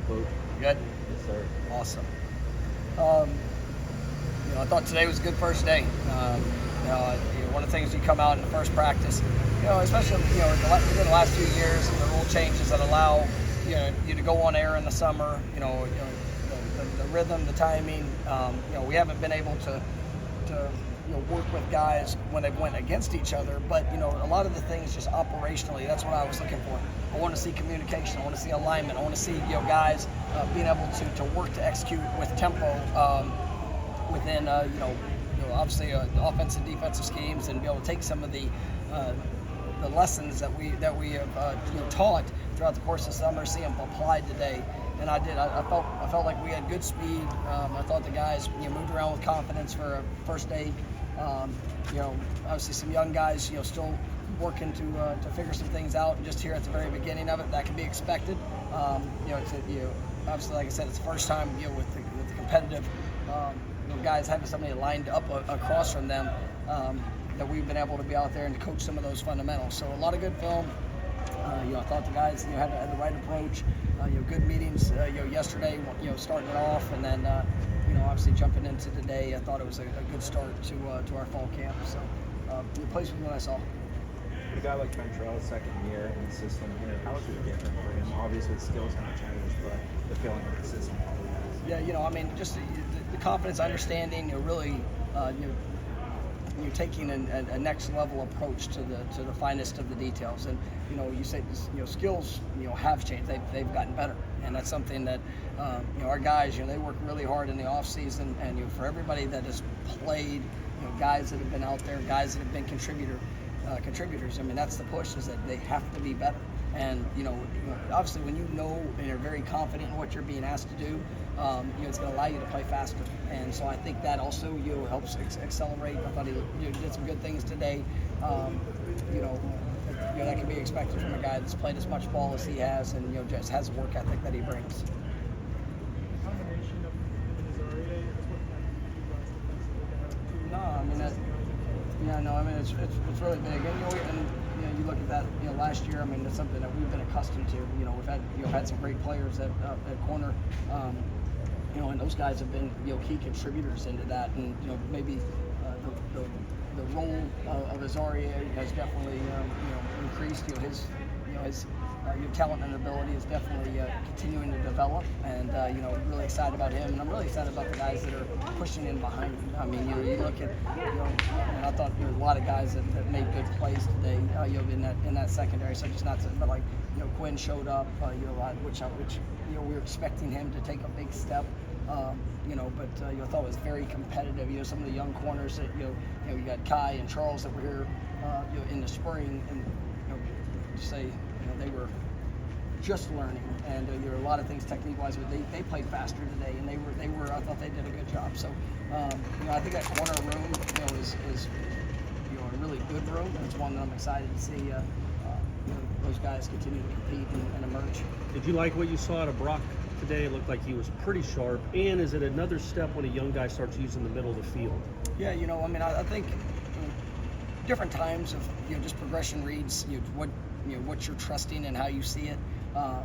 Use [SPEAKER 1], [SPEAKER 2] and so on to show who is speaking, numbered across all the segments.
[SPEAKER 1] Coach?
[SPEAKER 2] Good?
[SPEAKER 1] Yes, sir.
[SPEAKER 2] Awesome. Um, I thought today was a good first day. One of the things you come out in the first practice, especially within the last few years, the rule changes that allow you to go on air in the summer. The rhythm, the timing. We haven't been able to work with guys when they went against each other, but a lot of the things just operationally, that's what I was looking for. I want to see communication, I want to see alignment, I want to see guys being able to work to execute with tempo within obviously offensive and defensive schemes, and be able to take some of the lessons that we have taught throughout the course of the summer, see them applied today. And I did. I felt like we had good speed. I thought the guys moved around with confidence for a first day. Obviously some young guys still working to figure some things out. And just here at the very beginning of it, that can be expected. Obviously, like I said, it's the first time with the competitive guys having somebody lined up across from them that we've been able to be out there and to coach some of those fundamentals. So a lot of good film. I thought the guys had the right approach. Good meetings. Yesterday, starting it off, and then obviously jumping into today. I thought it was a good start to our fall camp. So pleased with what I saw.
[SPEAKER 1] A guy like Ventrell, second year in the system here, how is it different for him? Obviously, his skills kind of changed, but the feeling of the system probably has.
[SPEAKER 2] Yeah, just the confidence, understanding. Really, you're taking a next level approach to the finest of the details, and you say skills have changed. They've gotten better, and that's something that our guys they work really hard in the off season, and for everybody that has played, guys that have been out there, guys that have been contributors. That's the push, is that they have to be better. And obviously when and you're very confident in what you're being asked to do, it's going to allow you to play faster. And so I think that also helps accelerate. I thought he did some good things today. That can be expected from a guy that's played as much ball as he has, and just has the work ethic that he brings. It's really big, and you look at that. Last year, it's something that we've been accustomed to. We've had some great players at corner, and those guys have been key contributors into that, and maybe the role of Azaria has definitely increased. His talent and ability is definitely continuing to develop, and really excited about him, and I'm really excited about the guys that are pushing in behind him. You look at and I thought there were a lot of guys that made good plays today. In that secondary, such as but like Quinn showed up, which we were expecting him to take a big step. But I thought it was very competitive. Some of the young corners that you got Kai and Charles that were here in the spring, and they were just learning, and there were a lot of things technique-wise, but they played faster today, and they were I thought they did a good job. So I think that corner room is a really good room, and it's one that I'm excited to see those guys continue to compete and emerge.
[SPEAKER 3] Did you like what you saw out of Brock today? It looked like he was pretty sharp. And is it another step when a young guy starts using the middle of the field?
[SPEAKER 2] Yeah, I think different times of just progression reads, what you're trusting and how you see it. I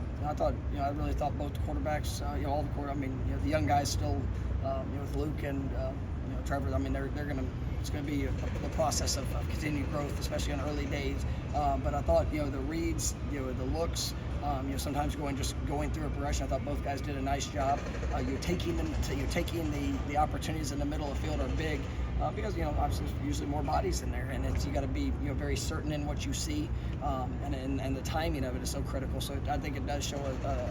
[SPEAKER 2] really thought both the quarterbacks, all the the young guys still, with Luke and Trevor. It's going to be the process of continued growth, especially in early days. But I thought the reads, the looks, sometimes going through a progression. I thought both guys did a nice job. You're taking the opportunities in the middle of the field are big. Because obviously there's usually more bodies in there, and you got to be very certain in what you see, and the timing of it is so critical. So I think it does show a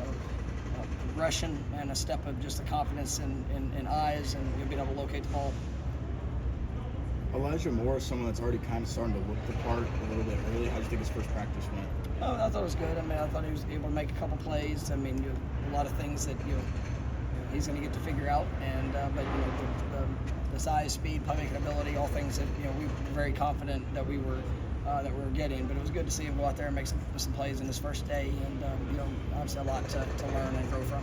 [SPEAKER 2] progression and a step of just the confidence in eyes, and being able to locate the ball.
[SPEAKER 4] Elijah Moore is someone that's already kind of starting to look the part a little bit early. How do you think his first practice went?
[SPEAKER 2] Oh, I thought it was good. I thought he was able to make a couple plays. A lot of things that he's going to get to figure out, and but the size, speed, playmaking ability, all things that we were very confident that we were getting. But it was good to see him go out there and make some plays in his first day, and obviously a lot to learn and grow from.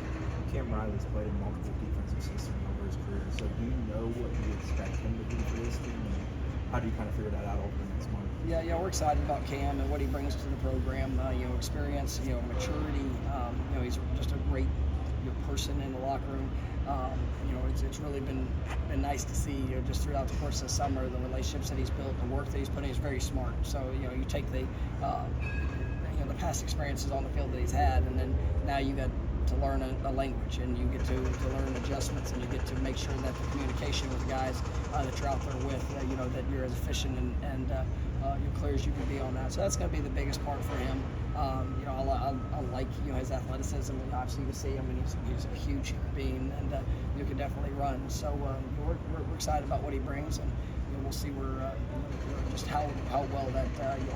[SPEAKER 1] Cam Riley's played in multiple defensive systems over his career, so do you know what you expect him to do for this team, and how do you kind of figure that out over the next month?
[SPEAKER 2] Yeah, we're excited about Cam and what he brings to the program. Experience, maturity. He's just a great person in the locker room. It's really been nice to see, just throughout the course of the summer, the relationships that he's built, the work that he's put in. He's very smart. So you take the the past experiences on the field that he's had, and then now you got to learn a language, and you get to learn adjustments, and you get to make sure that the communication with guys that you're out there with, that you're as efficient and you're clear as you can be on that. So that's going to be the biggest part for him. I like his athleticism. Obviously, you can see him, and he's a huge human being, and you can definitely run. So we're excited about what he brings, and we'll see just how well that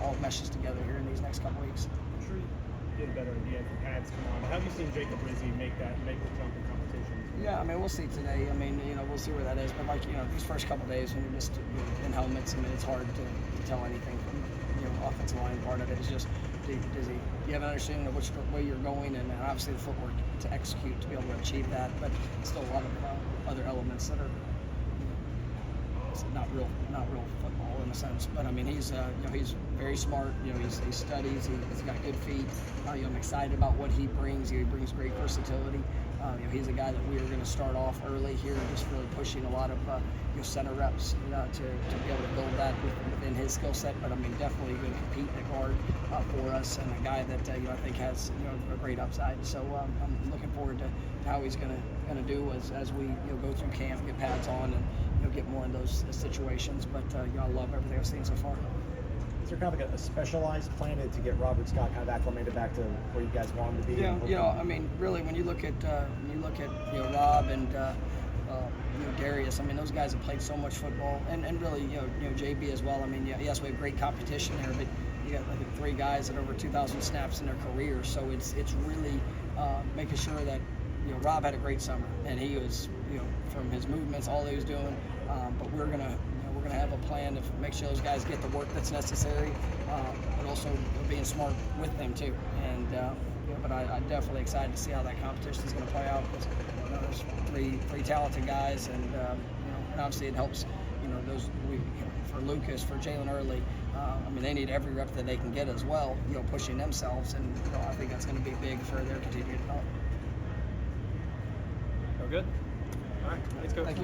[SPEAKER 2] all meshes together here in these next couple weeks.
[SPEAKER 5] I'm sure you get a better idea as the pads come on. How have you seen Jacob Rizzi make the jump in competitions?
[SPEAKER 2] Yeah, I mean, we'll see today. I mean, we'll see where that is. But these first couple days when you're just in helmets, I mean, it's hard to tell anything from offensive line. Part of it is just does you have an understanding of which way you're going, and obviously the footwork to execute to be able to achieve that. But still a lot of other elements that are not real football in a sense. But I mean, he's very smart. He studies. He's got good feet. I'm excited about what he brings. He brings great versatility. He's a guy that we are going to start off early here, just really pushing a lot of center reps to be able to build that within his skill set. But I mean, definitely going to compete at guard for us, and a guy that I think has a great upside. So I'm looking forward to how he's going to do as we go through camp, get pads on, and get more in those situations. But I love everything I've seen so far.
[SPEAKER 6] Is there kind of like a specialized plan to get Robert Scott kind of acclimated back to where you guys want him to be?
[SPEAKER 2] Yeah, I mean, really, when you look at Rob and Darius, I mean, those guys have played so much football, and really, JB as well. I mean, yes, we have great competition here, but you got I think 3 guys at over 2,000 snaps in their career, so it's really making sure that Rob had a great summer, and he was from his movements, all he was doing, but we're gonna have a plan to make sure those guys get the work that's necessary, but also being smart with them too. And but I'm definitely excited to see how that competition is going to play out, because there's three talented guys, and and obviously it helps. For Lucas, for Jalen Early, I mean, they need every rep that they can get as well. Pushing themselves, and I think that's going to be big for their continued development.
[SPEAKER 5] We're good. All right, let's go.
[SPEAKER 2] Thank you.